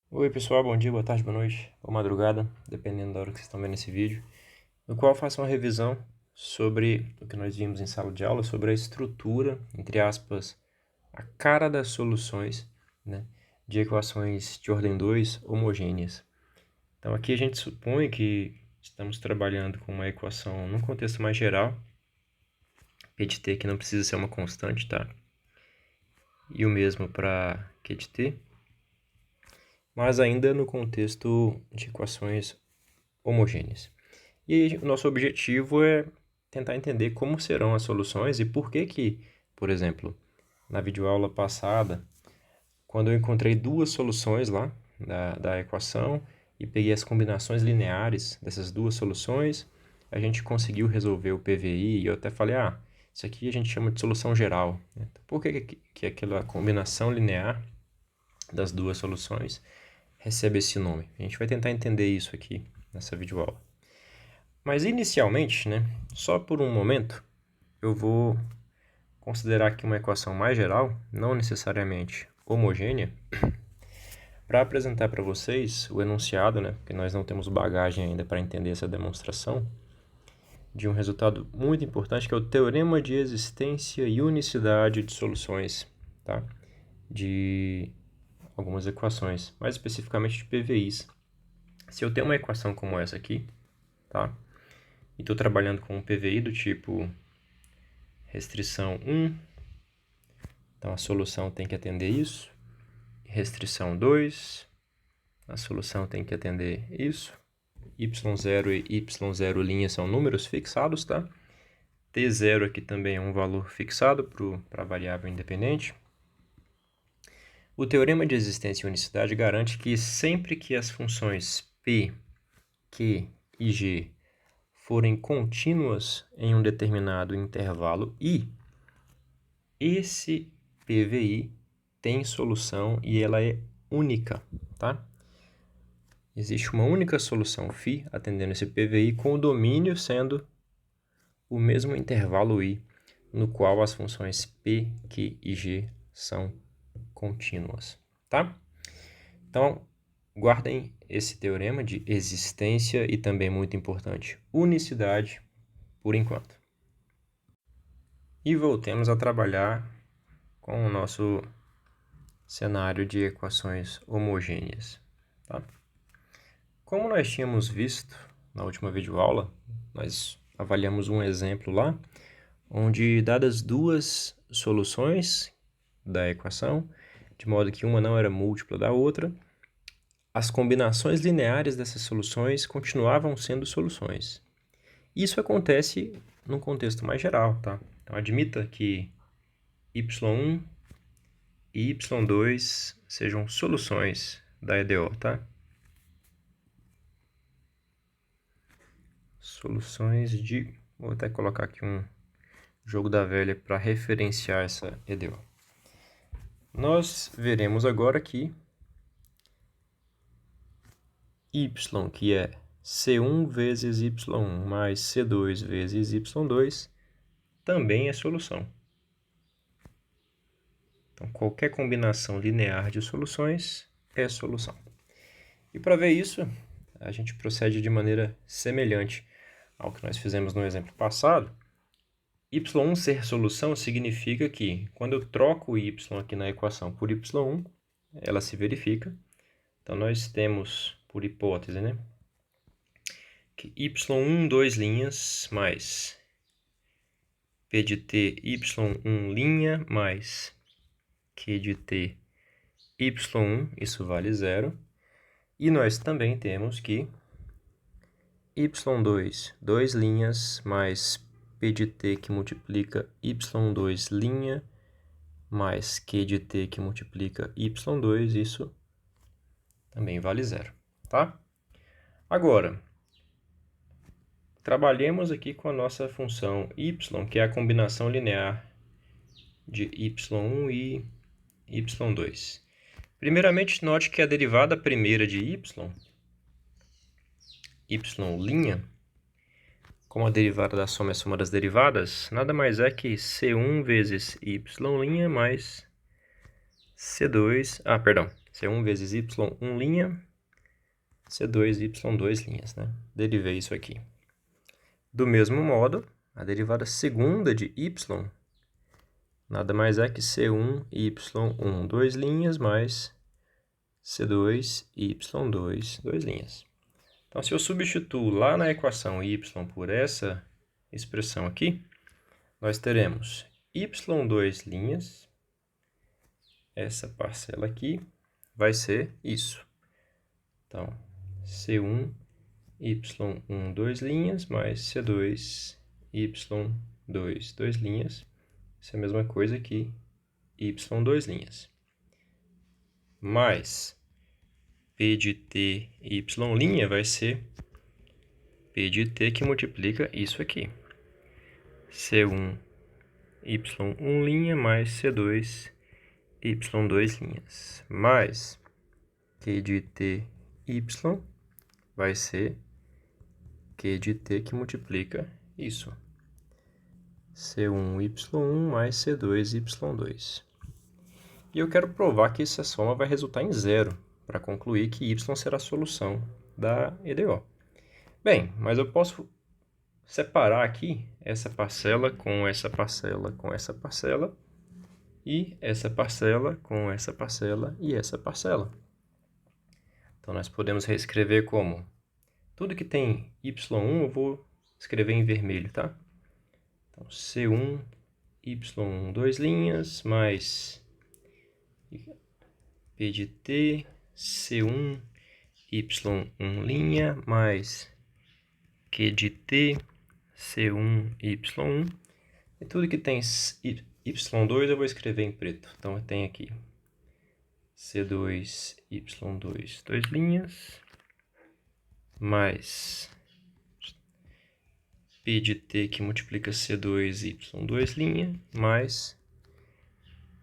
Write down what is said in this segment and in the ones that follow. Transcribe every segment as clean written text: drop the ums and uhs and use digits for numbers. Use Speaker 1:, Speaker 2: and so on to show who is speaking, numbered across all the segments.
Speaker 1: Oi pessoal, bom dia, boa tarde, boa noite, ou madrugada, dependendo da hora que vocês estão vendo esse vídeo, no qual eu faço uma revisão sobre o que nós vimos em sala de aula, sobre a estrutura, entre aspas, a cara das soluções, né, de equações de ordem 2 homogêneas. Então aqui a gente supõe que estamos trabalhando com uma equação num contexto mais geral, P de t que não precisa ser uma constante, tá? E o mesmo para Q de t, mas ainda no contexto de equações homogêneas. E o nosso objetivo é tentar entender como serão as soluções e por que, por exemplo, na videoaula passada, quando eu encontrei duas soluções lá da equação e peguei as combinações lineares dessas duas soluções, a gente conseguiu resolver o PVI e eu até falei, isso aqui a gente chama de solução geral, né? Por que aquela combinação linear das duas soluções recebe esse nome? A gente vai tentar entender isso aqui nessa videoaula. Mas inicialmente, né, só por um momento, eu vou considerar aqui uma equação mais geral, não necessariamente homogênea, para apresentar para vocês o enunciado, né, porque nós não temos bagagem ainda para entender essa demonstração, de um resultado muito importante, que é o teorema de existência e unicidade de soluções, tá? De algumas equações, mais especificamente de PVIs. Se eu tenho uma equação como essa aqui, tá? E estou trabalhando com um PVI do tipo restrição 1, então a solução tem que atender isso. Restrição 2, a solução tem que atender isso. y0 e y0' são números fixados, tá? t0 aqui também é um valor fixado para a variável independente. O teorema de existência e unicidade garante que sempre que as funções p, q e g forem contínuas em um determinado intervalo i, esse PVI tem solução e ela é única, tá? Existe uma única solução φ atendendo esse PVI com o domínio sendo o mesmo intervalo i, no qual as funções p, q e g são contínuas, tá? Então, guardem esse teorema de existência e também, muito importante, unicidade por enquanto. E voltemos a trabalhar com o nosso cenário de equações homogêneas, tá? Como nós tínhamos visto na última videoaula, nós avaliamos um exemplo lá, onde dadas duas soluções da equação, de modo que uma não era múltipla da outra, as combinações lineares dessas soluções continuavam sendo soluções. Isso acontece num contexto mais geral, tá? Então admita que y1 e y2 sejam soluções da EDO, tá? Soluções de... Vou até colocar aqui um jogo da velha para referenciar essa EDO. Nós veremos agora que y, que é C1 vezes y1 mais C2 vezes y2, também é solução. Então, qualquer combinação linear de soluções é solução. E para ver isso, a gente procede de maneira semelhante ao que nós fizemos no exemplo passado. y1 ser solução significa que, quando eu troco o y aqui na equação por y1, ela se verifica. Então, nós temos, por hipótese, né, que y1, 2 linhas, mais p de t, y1' mais q de t, y1, isso vale 0. E nós também temos que y2, 2 linhas, mais p de t que multiplica y2' mais q de t que multiplica y2, isso também vale 0, tá? Agora, trabalhemos aqui com a nossa função y, que é a combinação linear de y1 e y2. Primeiramente, note que a derivada primeira de y', como a derivada da soma é a soma das derivadas, nada mais é que C1 vezes y' mais C2, C1 vezes y, 1 linha, C2, y, 2 linhas, né? Derivei isso aqui. Do mesmo modo, a derivada segunda de y nada mais é que C1, y1, 2 linhas, mais C2, y2, 2 linhas. Então, se eu substituo lá na equação y por essa expressão aqui, nós teremos y2 linhas, essa parcela aqui vai ser isso. Então, C1, y1, 2 linhas, mais C2, y2, 2 linhas. Isso é a mesma coisa que y2 linhas. Mais P de t, y' vai ser P de t que multiplica isso aqui. C1, y1 linha, mais C2, y2 linhas. Mais Q de t, y vai ser Q de t que multiplica isso. C1, y1 mais C2, y2. E eu quero provar que essa soma vai resultar em zero, para concluir que y será a solução da EDO. Bem, mas eu posso separar aqui essa parcela com essa parcela com essa parcela, e essa parcela com essa parcela e essa parcela. Então, nós podemos reescrever como tudo que tem y1 eu vou escrever em vermelho, tá? Então, C1, y1, 2 linhas, mais P de t, C1, y1 linha, mais Q de t, C1, y1. E tudo que tem y2 eu vou escrever em preto. Então, eu tenho aqui C2, y2, 2 linhas, mais P de t que multiplica C2, y2 linha, mais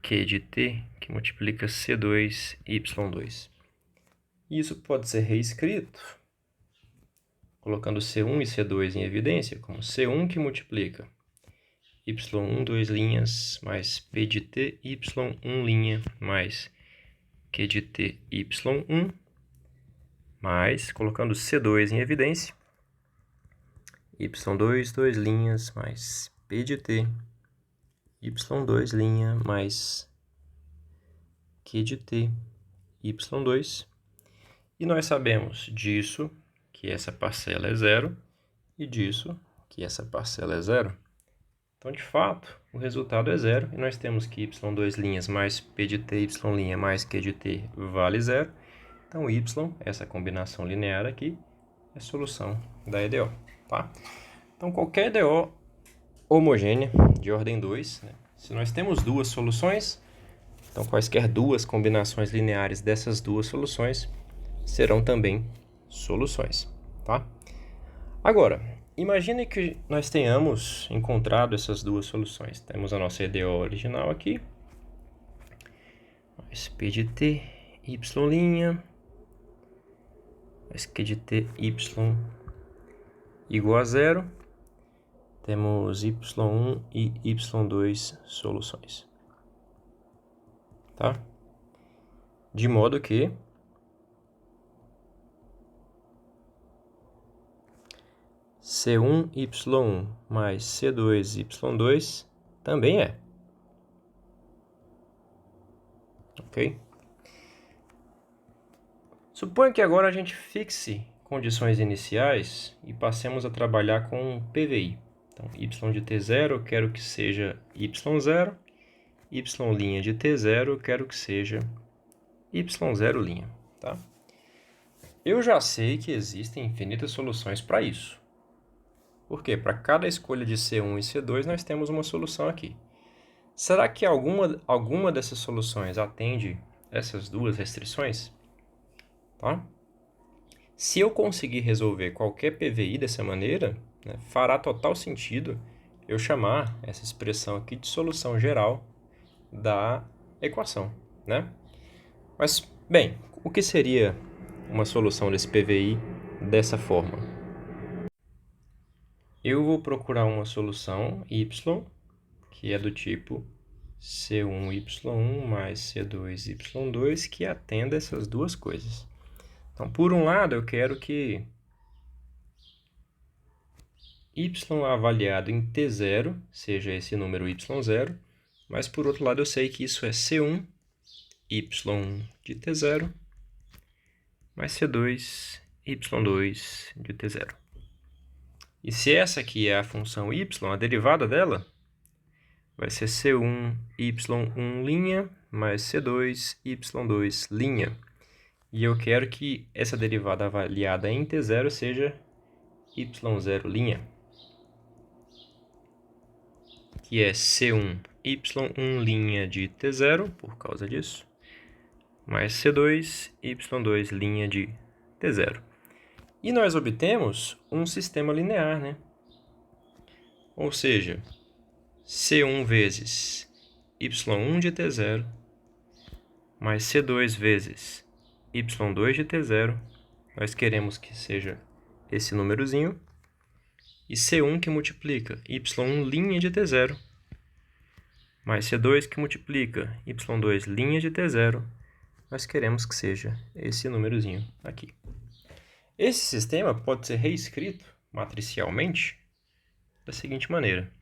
Speaker 1: Q de t que multiplica C2, y2. Isso pode ser reescrito colocando C1 e C2 em evidência, como C1 que multiplica y1, 2 linhas, mais P de t, y1 linha, mais Q de t, y1, mais, colocando C2 em evidência, y2, 2 linhas, mais P de t, y2 linha, mais Q de t, y2. E nós sabemos disso que essa parcela é zero e disso que essa parcela é zero. Então, de fato, o resultado é zero e nós temos que y2 linhas mais P de t, y linha mais Q de t vale zero. Então, y, essa combinação linear aqui, é a solução da EDO. Tá? Então, qualquer EDO homogênea de ordem 2, né? Se nós temos duas soluções, então quaisquer duas combinações lineares dessas duas soluções serão também soluções. Tá? Agora, imagine que nós tenhamos encontrado essas duas soluções. Temos a nossa EDO original aqui, mais P de t, y', mais Q de t, y igual a zero. Temos y1 e y2 soluções. Tá? De modo que C1, y1 mais C2, y2 também é. Ok? Suponha que agora a gente fixe condições iniciais e passemos a trabalhar com PVI. Então, y de t0 eu quero que seja y0, y' de t0 eu quero que seja y0'. Tá? Eu já sei que existem infinitas soluções para isso. Por quê? Para cada escolha de C1 e C2 nós temos uma solução aqui. Será que alguma dessas soluções atende essas duas restrições? Tá? Se eu conseguir resolver qualquer PVI dessa maneira, né, fará total sentido eu chamar essa expressão aqui de solução geral da equação, né? Mas, bem, o que seria uma solução desse PVI dessa forma? Eu vou procurar uma solução y, que é do tipo C1y1 mais C2y2 que atenda essas duas coisas. Então, por um lado, eu quero que y avaliado em t0 seja esse número y0, mas por outro lado eu sei que isso é C1 y1 de t0 mais C2 y2 de t0. E se essa aqui é a função y, a derivada dela vai ser C1 y1' mais C2 y2'. E eu quero que essa derivada avaliada em t0 seja y0', que é C1 y1' de t0, por causa disso, mais C2 y2' de t0. E nós obtemos um sistema linear, né? Ou seja, C1 vezes y1 de t0 mais C2 vezes y2 de t0, nós queremos que seja esse númerozinho, e C1 que multiplica y1' de t0 mais C2 que multiplica y2' de t0, nós queremos que seja esse númerozinho aqui. Esse sistema pode ser reescrito matricialmente da seguinte maneira: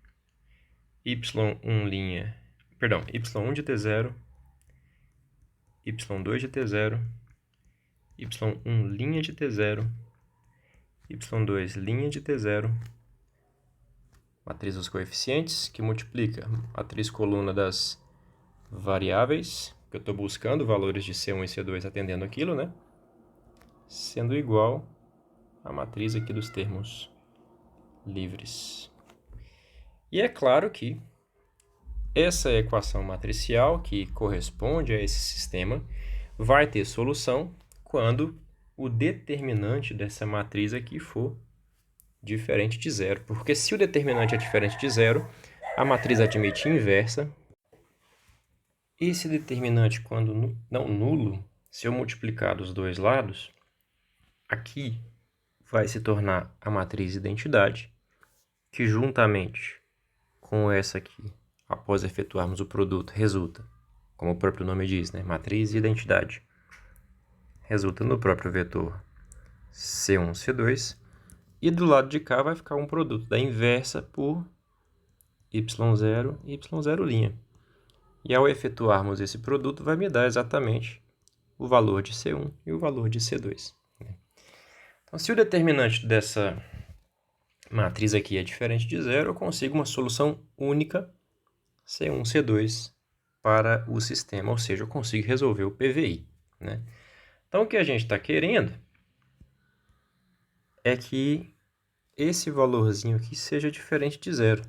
Speaker 1: y1' de t0, y2 de t0, y1' de t0, y2' de t0, matriz dos coeficientes, que multiplica matriz coluna das variáveis, que eu estou buscando valores de C1 e C2 atendendo aquilo, né? Sendo igual à matriz aqui dos termos livres. E é claro que essa equação matricial, que corresponde a esse sistema, vai ter solução quando o determinante dessa matriz aqui for diferente de zero. Porque se o determinante é diferente de zero, a matriz admite inversa. Esse determinante, quando não nulo, se eu multiplicar dos dois lados, aqui vai se tornar a matriz identidade, que juntamente com essa aqui, após efetuarmos o produto, resulta, como o próprio nome diz, né? Matriz e identidade. Resulta no próprio vetor C1, C2. E do lado de cá vai ficar um produto da inversa por y0 e y0'. E ao efetuarmos esse produto, vai me dar exatamente o valor de C1 e o valor de C2. Então, se o determinante dessa matriz aqui é diferente de zero, eu consigo uma solução única C1, C2 para o sistema, ou seja, eu consigo resolver o PVI, né? Então, o que a gente está querendo é que esse valorzinho aqui seja diferente de zero.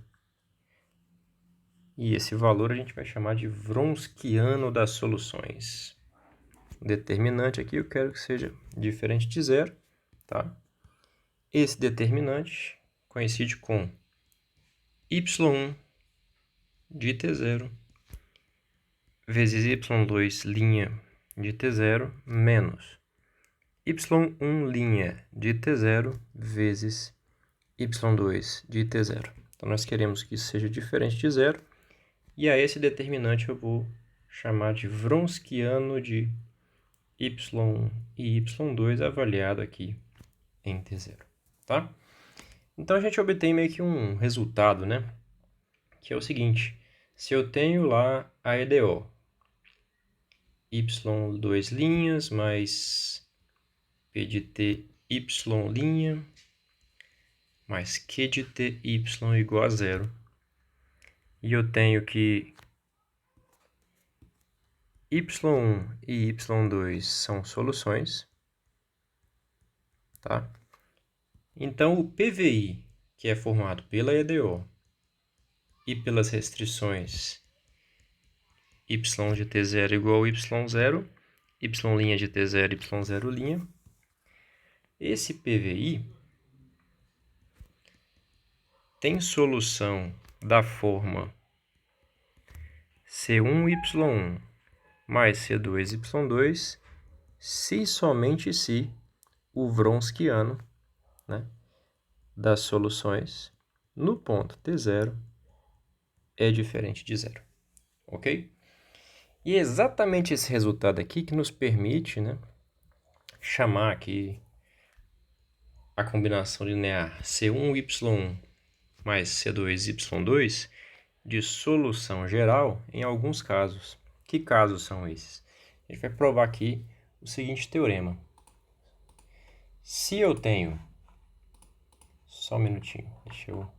Speaker 1: E esse valor a gente vai chamar de Wronskiano das soluções. O determinante aqui eu quero que seja diferente de zero, tá? Esse determinante coincide com y1 de t0 vezes y2' de t0 menos y1' de t0 vezes y2 de t0. Então, nós queremos que isso seja diferente de zero, e a esse determinante eu vou chamar de Wronskiano de y1 e y2 avaliado aqui em t0, tá? Então, a gente obtém meio que um resultado, né? Que é o seguinte: se eu tenho lá a EDO, y2' mais p de t y' mais q de t y igual a zero, e eu tenho que y1 e y2 são soluções, tá? Então, o PVI, que é formado pela EDO e pelas restrições y de t0 igual a y0, y' de t0, y0', esse PVI tem solução da forma C1y1 mais C2y2 se e somente se o Wronskiano, né, das soluções no ponto t0 é diferente de zero. ok? E é exatamente esse resultado aqui que nos permite, né, chamar aqui a combinação linear C1y1 mais C2y2 de solução geral em alguns casos. Que casos são esses? A gente vai provar aqui o seguinte teorema. Se eu tenho... Só um minutinho, deixa eu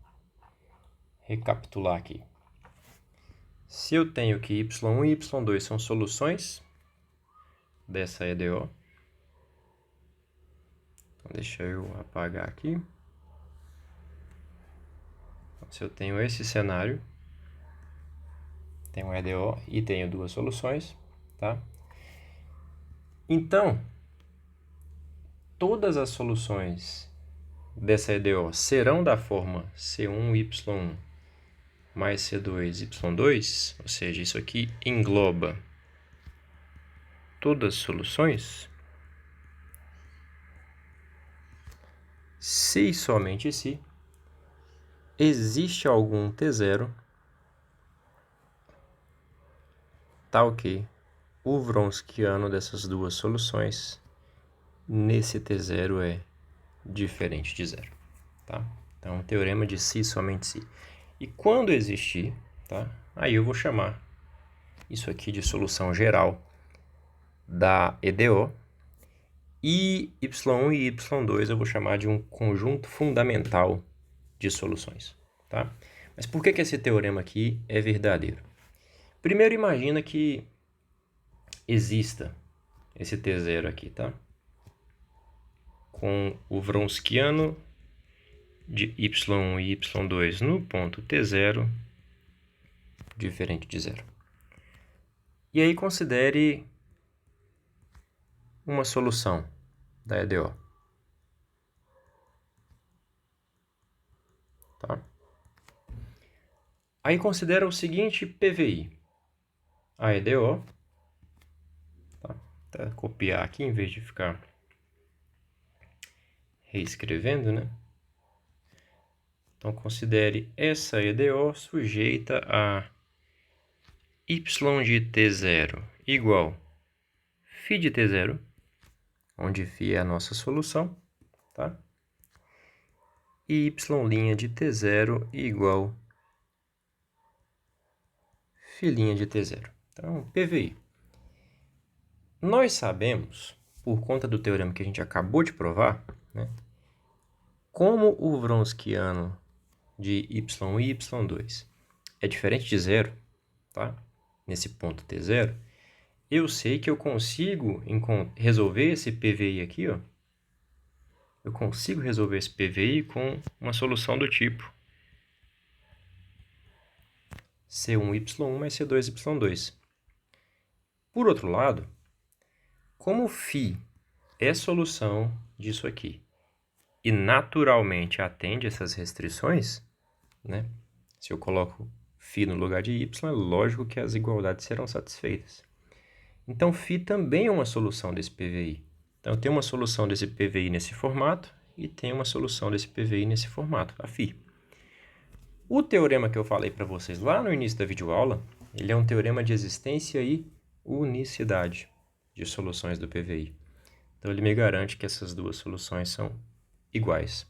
Speaker 1: recapitular aqui. Se eu tenho que y1 e y2 são soluções dessa EDO, então deixa eu apagar aqui. Então, se eu tenho esse cenário, tenho um EDO e tenho duas soluções, tá? Então, todas as soluções dessa EDO serão da forma C1y1 mais C2y2, ou seja, isso aqui engloba todas as soluções, se e somente se existe algum T0 tal que o Wronskiano dessas duas soluções nesse T0 é diferente de zero, tá? Então, teorema de se e somente se. E quando existir, tá? Aí eu vou chamar isso aqui de solução geral da EDO, e y1 e y2 eu vou chamar de um conjunto fundamental de soluções, tá? Mas por que esse teorema aqui é verdadeiro? Primeiro, imagina que exista esse T0 aqui, tá? Com o Wronskiano de y1 e y2 no ponto T0 diferente de zero. E aí considere uma solução da EDO. Tá? Aí considera o seguinte PVI. A EDO, tá? Vou copiar aqui em vez de ficar reescrevendo, né? Então considere essa EDO sujeita a y de T0 igual φ de T0, onde φ é a nossa solução, tá? E y' de T0 igual φ' de T0. Então, PVI. Nós sabemos, por conta do teorema que a gente acabou de provar, né, como o Wronskiano de y1 e y2 é diferente de zero, tá? Nesse ponto T0, eu sei que eu consigo resolver esse PVI aqui, ó. Eu consigo resolver esse PVI com uma solução do tipo C1y1 mais C2y2. Por outro lado, como φ é solução disso aqui e naturalmente atende essas restrições, né? Se eu coloco φ no lugar de y, é lógico que as igualdades serão satisfeitas. Então, φ também é uma solução desse PVI. Então, eu tenho uma solução desse PVI nesse formato e tenho uma solução desse PVI nesse formato, a φ. O teorema que eu falei para vocês lá no início da videoaula, ele é um teorema de existência e unicidade de soluções do PVI. Então, ele me garante que essas duas soluções são iguais.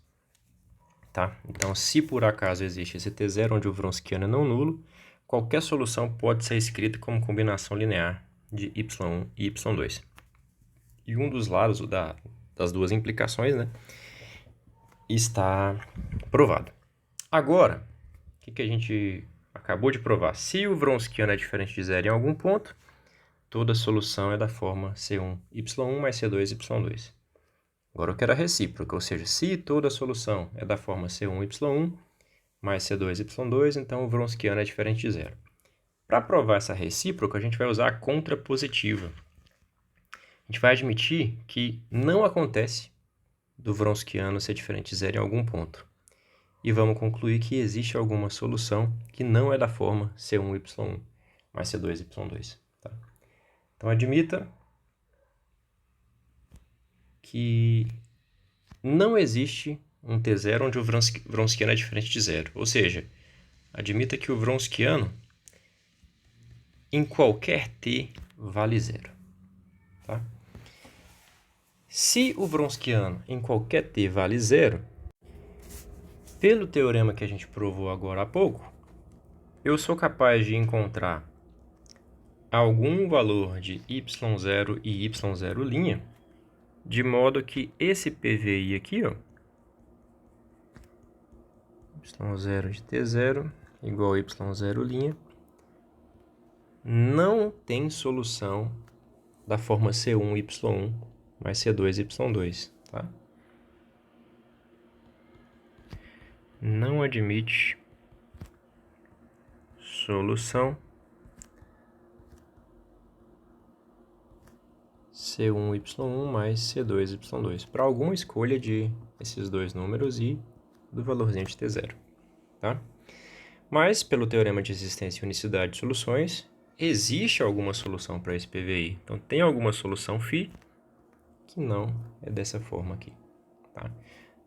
Speaker 1: Tá? Então, se por acaso existe esse T0 onde o Wronskiano é não nulo, qualquer solução pode ser escrita como combinação linear de y1 e y2. E um dos lados das duas implicações, né, está provado. Agora, o que a gente acabou de provar? Se o Wronskiano é diferente de zero em algum ponto, toda solução é da forma C1y1 mais C2y2. Agora eu quero a recíproca, ou seja, se toda solução é da forma C1y1 mais C2y2, então o Wronskiano é diferente de zero. Para provar essa recíproca, a gente vai usar a contrapositiva. A gente vai admitir que não acontece do Wronskiano ser diferente de zero em algum ponto. E vamos concluir que existe alguma solução que não é da forma C1y1 mais C2y2. Tá? Então, admita que não existe um T0 onde o Wronskiano é diferente de zero. Ou seja, admita que o Wronskiano em qualquer t vale zero. Tá? Se o Wronskiano em qualquer t vale zero, pelo teorema que a gente provou agora há pouco, eu sou capaz de encontrar algum valor de y0 e y0', de modo que esse PVI aqui, ó, y0 de t0 igual a y0', não tem solução da forma C1y1 mais C2y2, tá? Não admite solução C1y1 mais C2y2 para alguma escolha de esses dois números e do valorzinho de t0, tá? Mas, pelo teorema de existência e unicidade de soluções, existe alguma solução para esse PVI. Então, tem alguma solução φ que não é dessa forma aqui, tá?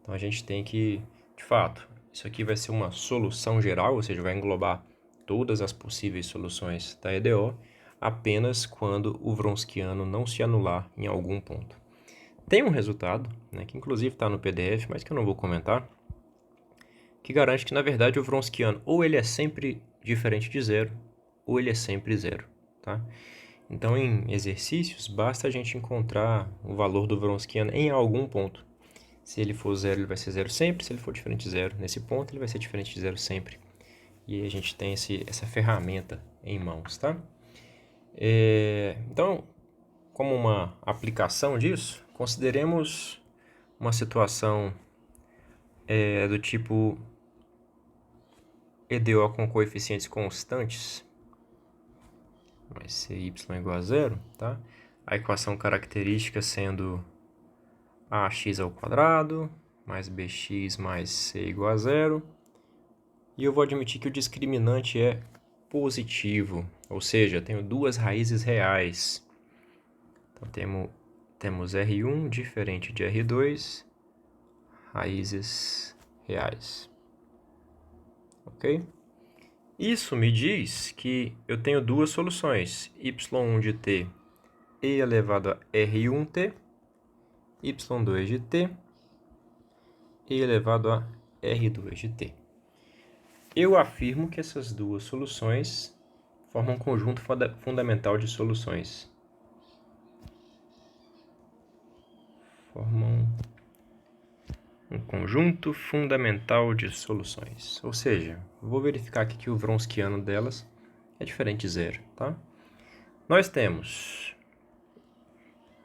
Speaker 1: Então, a gente tem que, de fato, isso aqui vai ser uma solução geral, ou seja, vai englobar todas as possíveis soluções da EDO, apenas quando o Wronskiano não se anular em algum ponto. Tem um resultado, né, que inclusive está no PDF, mas que eu não vou comentar, que garante que, na verdade, o Wronskiano ou ele é sempre diferente de zero, ou ele é sempre zero, tá? Então, em exercícios, basta a gente encontrar o valor do Wronskiano em algum ponto. Se ele for zero, ele vai ser zero sempre. Se ele for diferente de zero nesse ponto, ele vai ser diferente de zero sempre. E aí a gente tem essa ferramenta em mãos, tá? Então, como uma aplicação disso, consideremos uma situação do tipo EDO com coeficientes constantes, vai ser y igual a zero, tá? A equação característica sendo ax ao quadrado mais bx mais c igual a zero. E eu vou admitir que o discriminante é positivo, ou seja, eu tenho duas raízes reais. Então, temos R1 diferente de R2, raízes reais. Ok? Isso me diz que eu tenho duas soluções, y1 de t e elevado a R1t, y2 de t e elevado a R2 de t. Eu afirmo que essas duas soluções formam um conjunto fundamental de soluções. Formam um conjunto fundamental de soluções. Ou seja, vou verificar aqui que o Wronskiano delas é diferente de zero, tá? Nós temos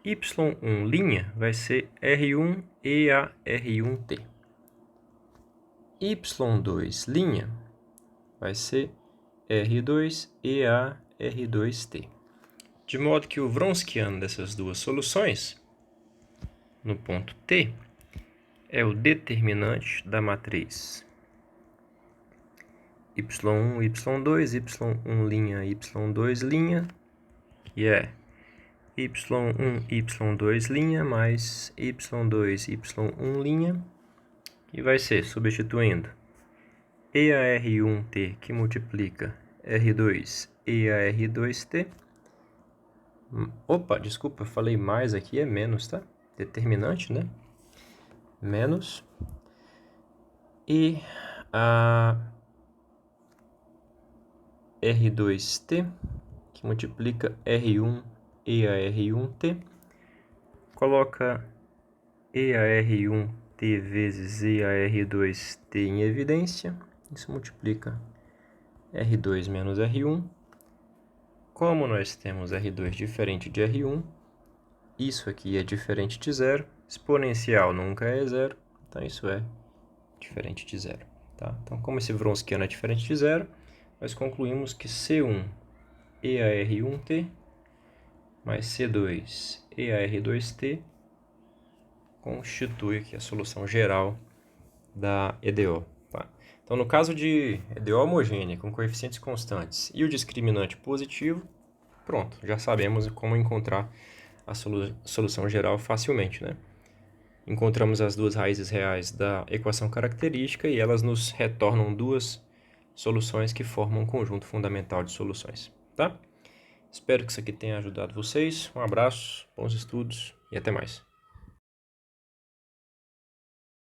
Speaker 1: y1' vai ser R1 e a R1t. y2' vai ser R2 e a R2t. De modo que o Wronskiano dessas duas soluções, no ponto T, é o determinante da matriz y1, y2, y1', y2', que é y1, y2' mais y2, y1', que vai ser, substituindo, e a R1t que multiplica R2 e a R2t. Opa, desculpa, eu falei mais aqui, é menos, tá? Determinante, né? Menos. E a R2t que multiplica R1 e a R1t. Coloca e a R1t vezes e a R2t em evidência. Isso multiplica R2 menos R1. Como nós temos R2 diferente de R1, isso aqui é diferente de zero. Exponencial nunca é zero, então isso é diferente de zero. Tá? Então, como esse Wronskiano é diferente de zero, nós concluímos que C1 e a R1t mais C2 e a R2t constitui aqui a solução geral da EDO. Tá? Então, no caso de EDO homogênea com coeficientes constantes e o discriminante positivo, pronto, já sabemos como encontrar a solução geral facilmente, né? Encontramos as duas raízes reais da equação característica e elas nos retornam duas soluções que formam um conjunto fundamental de soluções, tá? Espero que isso aqui tenha ajudado vocês. Um abraço, bons estudos e até mais.